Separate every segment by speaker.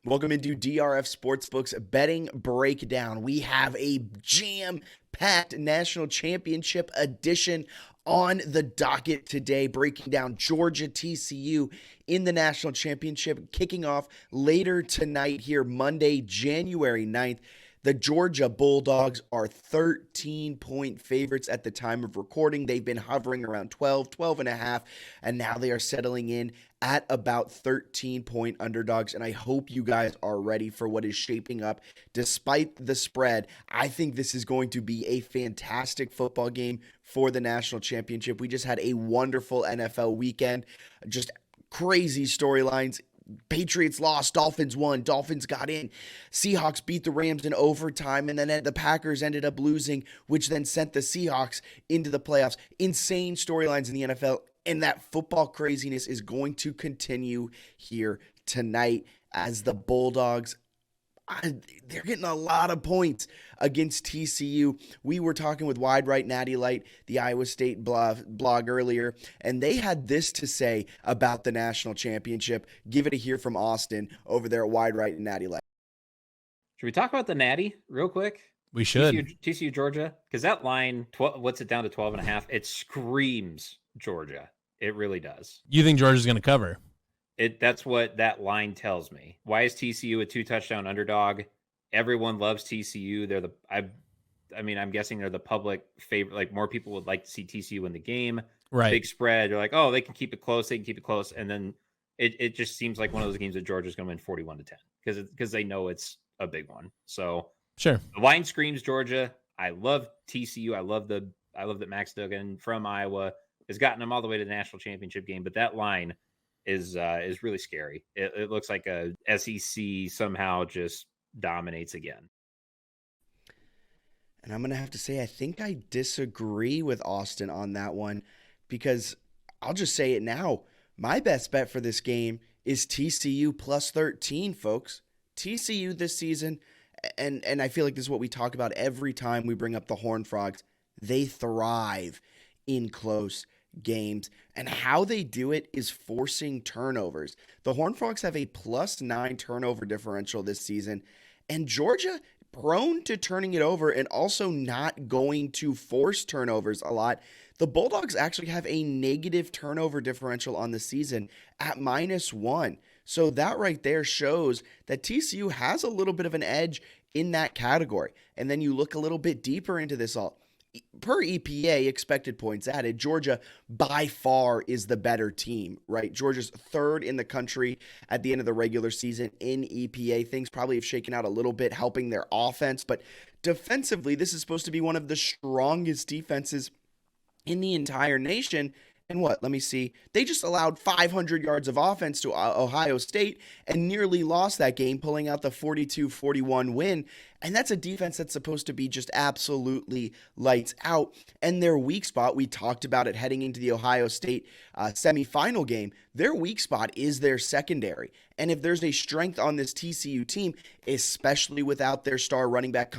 Speaker 1: Welcome into DRF Sportsbook's betting breakdown. We have a jam-packed national championship edition on the docket today, breaking down Georgia TCU in the national championship, kicking off later tonight here, Monday, January 9th. The Georgia Bulldogs are 13-point favorites at the time of recording. They've been hovering around 12 and a half, and now they are settling in at about 13-point underdogs, and I hope you guys are ready for what is shaping up. Despite the spread, I think this is going to be a fantastic football game for the national championship. We just had a wonderful NFL weekend, just crazy storylines. Patriots lost, Dolphins won, Dolphins got in. Seahawks beat the Rams in overtime, and then the Packers ended up losing, which then sent the Seahawks into the playoffs. Insane storylines in the NFL, and that football craziness is going to continue here tonight as the Bulldogs, they're getting a lot of points against TCU. We were talking with Wide Right Natty Light, the Iowa State blog earlier, and they had this to say about the national championship. Give it a hear from Austin over there at Wide Right and Natty Light.
Speaker 2: Should we talk about the Natty real quick?
Speaker 3: We should.
Speaker 2: TCU Georgia, because that line, what's it down to 12 and a half? It screams Georgia. It really does.
Speaker 3: You think Georgia's going to cover?
Speaker 2: That's what that line tells me. Why is TCU a 2-touchdown underdog? Everyone loves TCU. I'm guessing they're the public favorite. Like, more people would like to see TCU win the game.
Speaker 3: Right.
Speaker 2: Big spread. They're like, oh, they can keep it close. And then it just seems like one of those games that Georgia's going to win 41-10 because they know it's a big one. So
Speaker 3: sure.
Speaker 2: The line screams Georgia. I love TCU. I love that Max Duggan from Iowa has gotten them all the way to the national championship game. But that line is really scary. It looks like a SEC somehow just dominates again.
Speaker 1: And I'm going to have to say, I think I disagree with Austin on that one, because I'll just say it now. My best bet for this game is TCU plus 13, folks. TCU this season, and I feel like this is what we talk about every time we bring up the Horned Frogs. They thrive in close games, and how they do it is forcing turnovers. The Horned Frogs have a +9 turnover differential this season, and Georgia prone to turning it over and also not going to force turnovers a lot. The Bulldogs actually have a negative turnover differential on the season at -1. So that right there shows that TCU has a little bit of an edge in that category. And then you look a little bit deeper into this all. Per EPA, expected points added, Georgia by far is the better team, right? Georgia's third in the country at the end of the regular season in EPA. Things probably have shaken out a little bit, helping their offense. But defensively, this is supposed to be one of the strongest defenses in the entire nation. And what? Let me see. They just allowed 500 yards of offense to Ohio State and nearly lost that game, pulling out the 42-41 win. And that's a defense that's supposed to be just absolutely lights out. And their weak spot, we talked about it heading into the Ohio State semifinal game, their weak spot is their secondary. And if there's a strength on this TCU team, especially without their star running back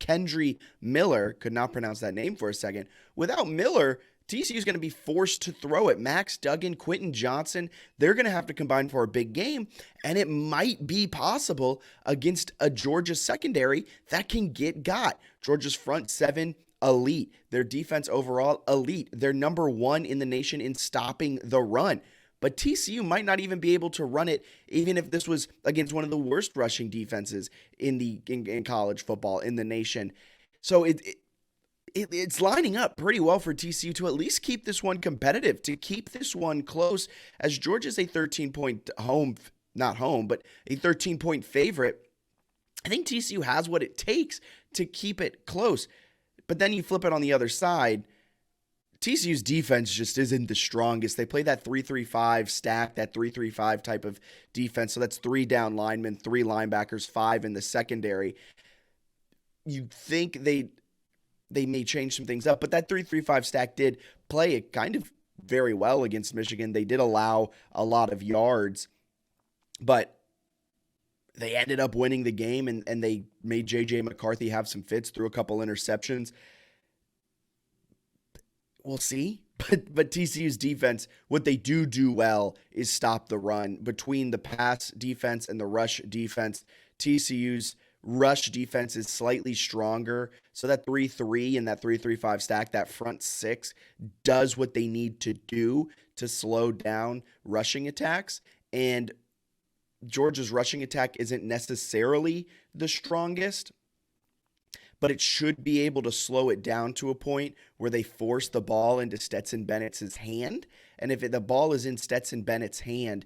Speaker 1: Kendry Miller, could not pronounce that name for a second, without Miller, TCU is going to be forced to throw it. Max Duggan, Quentin Johnson, they're going to have to combine for a big game, and it might be possible against a Georgia secondary that can get got. Georgia's front seven, elite. Their defense overall, elite. They're number one in the nation in stopping the run. But TCU might not even be able to run it, even if this was against one of the worst rushing defenses in college football in the nation. So it's lining up pretty well for TCU to at least keep this one competitive, to keep this one close, as Georgia's a 13-point but a 13-point favorite. I think TCU has what it takes to keep it close. But then you flip it on the other side, TCU's defense just isn't the strongest. They play that 3-3-5 stack, that 3-3-5 type of defense. So that's 3 down linemen, 3 linebackers, 5 in the secondary. You think they may change some things up, but that 3-3-5 stack did play it kind of very well against Michigan. They did allow a lot of yards, but they ended up winning the game, and they made J.J. McCarthy have some fits, through a couple interceptions. We'll see. But TCU's defense, what they do well is stop the run. Between the pass defense and the rush defense, TCU's rush defense is slightly stronger. So that 3-3 and that 3-3-5 stack, that front six, does what they need to do to slow down rushing attacks. And Georgia's rushing attack isn't necessarily the strongest, but it should be able to slow it down to a point where they force the ball into Stetson Bennett's hand. And if the ball is in Stetson Bennett's hand,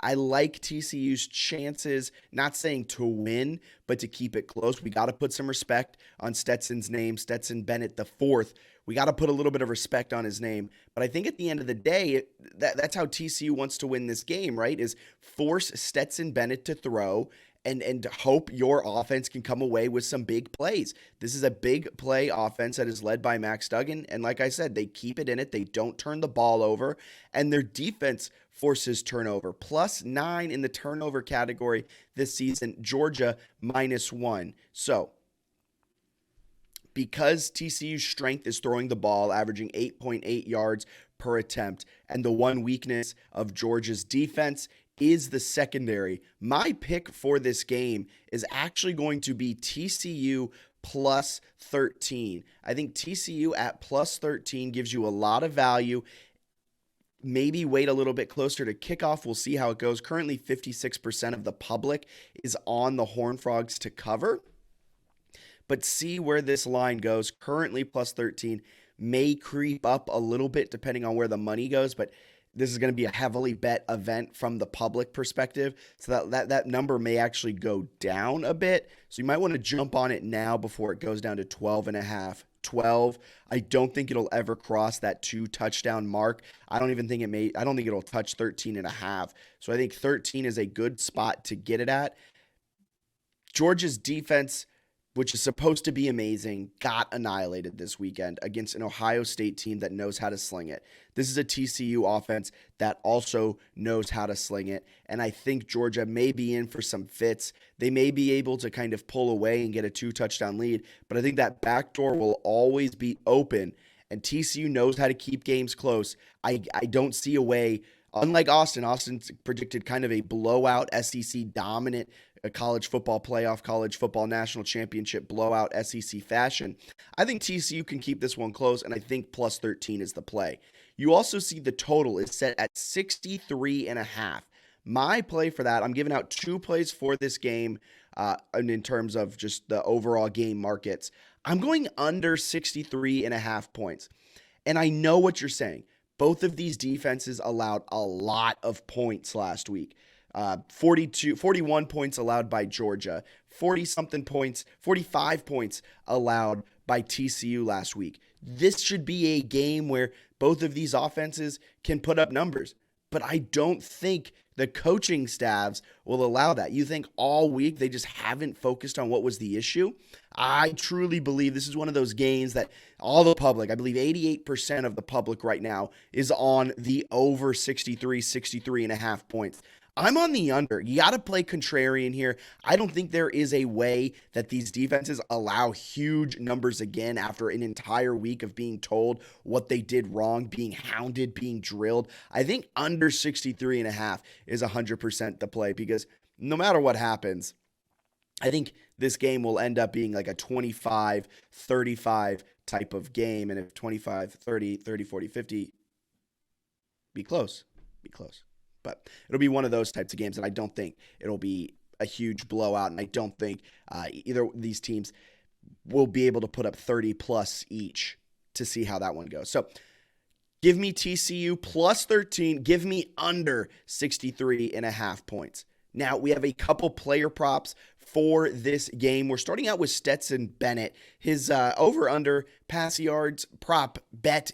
Speaker 1: I like TCU's chances, not saying to win, but to keep it close. We got to put some respect on Stetson's name, Stetson Bennett the fourth. We got to put a little bit of respect on his name. But I think at the end of the day, that's how TCU wants to win this game, right? Is force Stetson Bennett to throw and hope your offense can come away with some big plays. This is a big play offense that is led by Max Duggan. And like I said, they keep it in it. They don't turn the ball over. And their defense forces turnover. +9 in the turnover category this season. Georgia -1. So because TCU's strength is throwing the ball, averaging 8.8 yards per attempt, and the one weakness of Georgia's defense is the secondary, my pick for this game is actually going to be TCU +13. I think TCU at +13 gives you a lot of value. Maybe wait a little bit closer to kickoff. We'll see how it goes. Currently, 56% of the public is on the Horned Frogs to cover. But see where this line goes. Currently +13, may creep up a little bit depending on where the money goes, but this is going to be a heavily bet event from the public perspective. So that number may actually go down a bit. So you might want to jump on it now before it goes down to 12.5. 12. I don't think it'll ever cross that 2 touchdown mark. I don't think it'll touch 13.5. So I think 13 is a good spot to get it at. Georgia's defense, which is supposed to be amazing, got annihilated this weekend against an Ohio State team that knows how to sling it. This is a TCU offense that also knows how to sling it, and I think Georgia may be in for some fits. They may be able to kind of pull away and get a 2-touchdown lead, but I think that backdoor will always be open, and TCU knows how to keep games close. I don't see a way. Unlike Austin's predicted kind of a blowout SEC dominant college football playoff, college football national championship blowout SEC fashion. I think TCU can keep this one close, and I think +13 is the play. You also see the total is set at 63.5. My play for that, I'm giving out 2 plays for this game and in terms of just the overall game markets. I'm going under 63.5 points. And I know what you're saying. Both of these defenses allowed a lot of points last week. 41 points allowed by Georgia, 40-something points, 45 points allowed by TCU last week. This should be a game where both of these offenses can put up numbers, but I don't think the coaching staffs will allow that. You think all week they just haven't focused on what was the issue? I truly believe this is one of those games that all the public, I believe 88% of the public right now, is on the over 63.5 points. I'm on the under. You got to play contrarian here. I don't think there is a way that these defenses allow huge numbers again after an entire week of being told what they did wrong, being hounded, being drilled. I think under 63.5 is 100% the play because no matter what happens, I think this game will end up being like a 25-35 type of game. And if 25, 30, 30, 40, 50, be close. But it'll be one of those types of games, and I don't think it'll be a huge blowout, and I don't think either of these teams will be able to put up 30-plus each to see how that one goes. So give me TCU +13. Give me under 63.5 points. Now, we have a couple player props for this game. We're starting out with Stetson Bennett. His over-under pass yards prop bet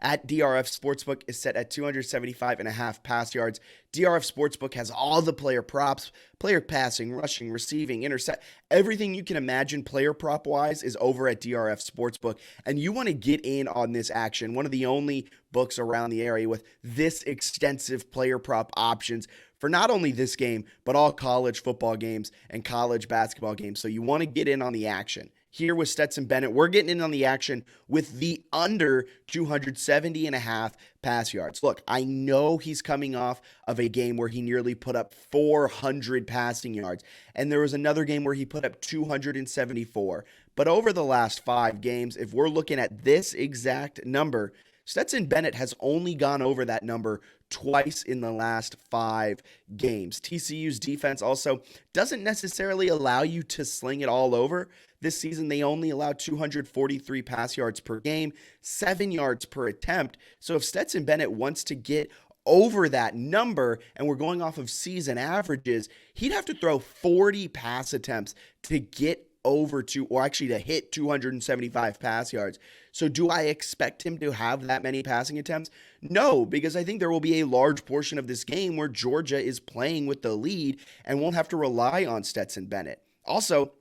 Speaker 1: at DRF Sportsbook is set at 275.5 pass yards. DRF Sportsbook has all the player props, player passing, rushing, receiving, intercept. Everything you can imagine player prop-wise is over at DRF Sportsbook. And you want to get in on this action. One of the only books around the area with this extensive player prop options for not only this game, but all college football games and college basketball games. So you want to get in on the action. here with Stetson Bennett. We're getting in on the action with the under 270.5 pass yards. Look, I know he's coming off of a game where he nearly put up 400 passing yards, and there was another game where he put up 274. But over the last 5 games, if we're looking at this exact number, Stetson Bennett has only gone over that number twice in the last 5 games. TCU's defense also doesn't necessarily allow you to sling it all over. This season, they only allow 243 pass yards per game, 7 yards per attempt. So if Stetson Bennett wants to get over that number, and we're going off of season averages, he'd have to throw 40 pass attempts to get over to, or actually to hit 275 pass yards. So do I expect him to have that many passing attempts? No, because I think there will be a large portion of this game where Georgia is playing with the lead and won't have to rely on Stetson Bennett. Also,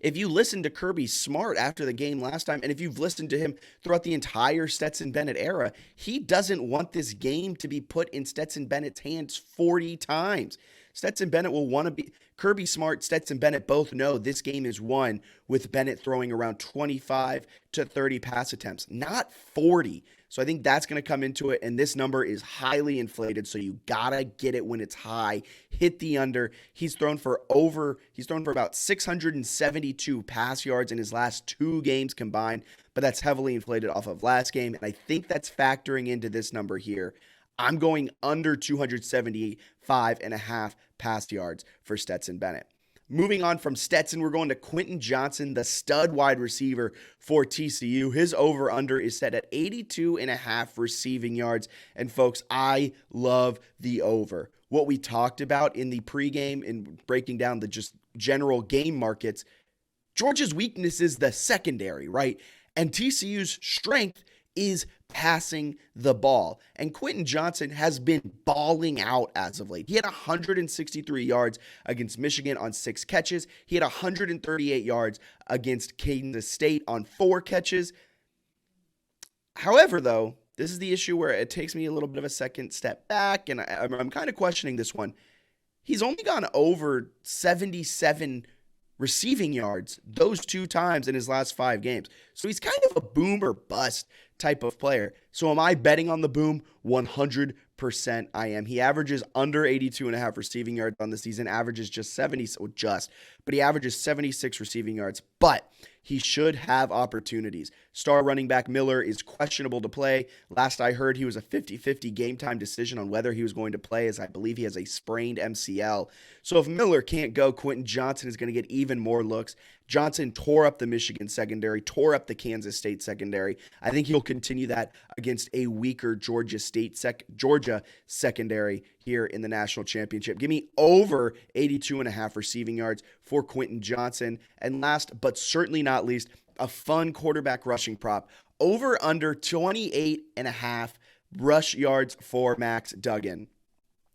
Speaker 1: if you listened to Kirby Smart after the game last time, and if you've listened to him throughout the entire Stetson Bennett era, he doesn't want this game to be put in Stetson Bennett's hands 40 times. Stetson Bennett will want to be, Kirby Smart, Stetson Bennett both know this game is won with Bennett throwing around 25 to 30 pass attempts, not 40. So I think that's going to come into it, and this number is highly inflated, so you got to get it when it's high. Hit the under. He's thrown for about 672 pass yards in his last 2 games combined, but that's heavily inflated off of last game, and I think that's factoring into this number here. I'm going under 275.5 pass yards for Stetson Bennett. Moving on from Stetson, we're going to Quentin Johnson, the stud wide receiver for TCU. His over-under is set at 82.5 receiving yards. And folks, I love the over. What we talked about in the pregame and breaking down the just general game markets, Georgia's weakness is the secondary, right? And TCU's strength is passing the ball. And Quentin Johnson has been balling out as of late. He had 163 yards against Michigan on 6 catches. He had 138 yards against Kansas State on 4 catches. However, though, this is the issue where it takes me a little bit of a second step back, and I'm kind of questioning this one. He's only gone over 77 receiving yards those 2 times in his last 5 games. So he's kind of a boom or bust type of player. So am I betting on the boom? 100% I am. He averages under 82.5 receiving yards on the season, averages but he averages 76 receiving yards, but he should have opportunities. Star running back Miller is questionable to play. Last I heard, he was a 50-50 game time decision on whether he was going to play, as I believe he has a sprained MCL. So if Miller can't go, Quentin Johnson is going to get even more looks. Johnson tore up the Michigan secondary, tore up the Kansas State secondary. I think he'll continue that against a weaker Georgia secondary here in the national championship. Give me over 82.5 receiving yards for Quentin Johnson. And last but certainly not least, a fun quarterback rushing prop. Over under 28.5 rush yards for Max Duggan.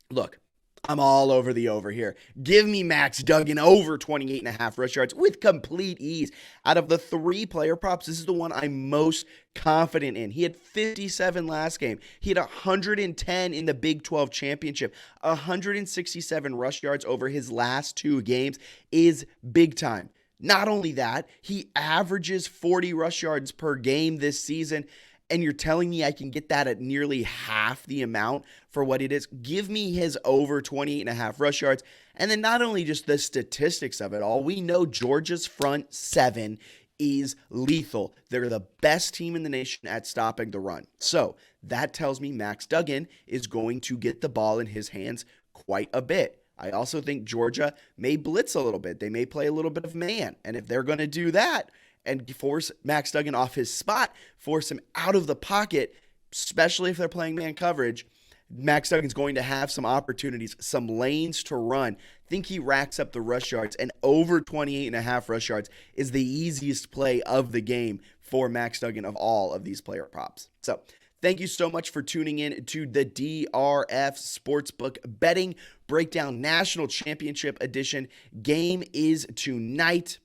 Speaker 1: Look, I'm all over the over here. Give me Max Duggan over 28.5 rush yards with complete ease. Out of the 3 player props, this is the one I'm most confident in. He had 57 last game. He had 110 in the Big 12 championship. 167 rush yards over his last 2 games is big time. Not only that, he averages 40 rush yards per game this season. And you're telling me I can get that at nearly half the amount for what it is? Give me his over 28.5 rush yards. And then not only just the statistics of it all, we know Georgia's front 7 is lethal. They're the best team in the nation at stopping the run. So that tells me Max Duggan is going to get the ball in his hands quite a bit. I also think Georgia may blitz a little bit. They may play a little bit of man. And if they're going to do that, and force Max Duggan off his spot, force him out of the pocket, especially if they're playing man coverage, Max Duggan's going to have some opportunities, some lanes to run. I think he racks up the rush yards, and over 28.5 rush yards is the easiest play of the game for Max Duggan of all of these player props. So thank you so much for tuning in to the DRF Sportsbook Betting Breakdown National Championship Edition. Game is tonight.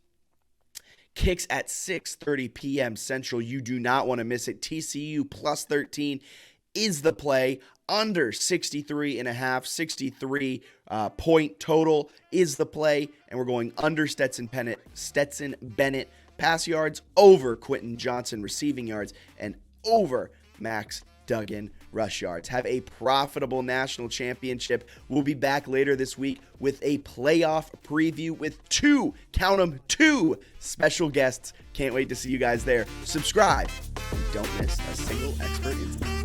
Speaker 1: Kicks at 6:30 p.m. Central. You do not want to miss it. TCU plus 13 is the play. Under 63.5, 63 point total is the play. And we're going under Stetson Bennett pass yards, over Quentin Johnson receiving yards, and over Max Duggan rush yards. Have a profitable national championship. We'll be back later this week with a playoff preview with two special guests. Can't wait to see you guys there. Subscribe and don't miss a single expert insight.